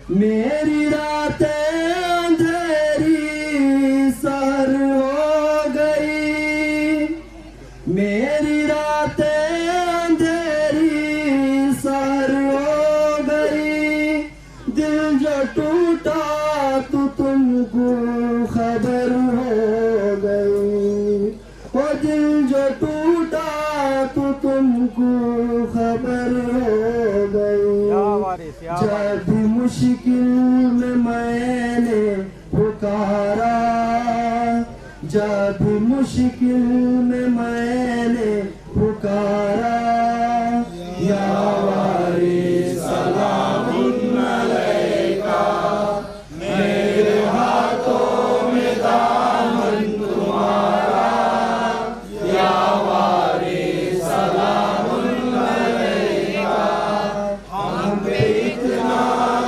मेरी रातें अंधेरी सर हो गई, मेरी रातें अंधेरी सर हो गई। दिल जो टूटा तो तुमको खबर हो गई, ओ दिल जो टूटा तो तुमको खबर हो गई। जब भी मुश्किल में मैंने पुकारा, जब भी मुश्किल में मैंने पुकारा, या वारिस सलामुन अलैका, मेरे हाथों में दामन तुम्हारा, या वारिस सलामुन अलैका। हम पे इतना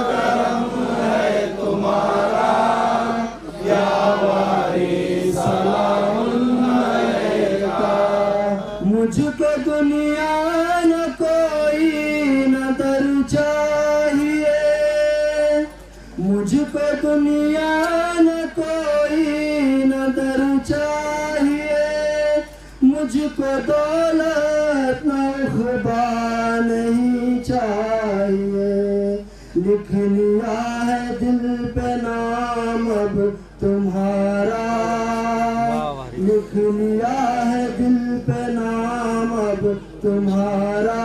करम है तुम्हारा, या वारिस सलामुन अलैका। मुझको दुनिया न कोई न दर चाहिए, मुझको दुनिया न कोई न दर चाहिए। मुझको दौलत न खुदा नहीं चाहिए। लिख लिया है दिल पे नाम अब तुम्हारा, लिख लिया है दिल पे नाम अब तुम्हारा,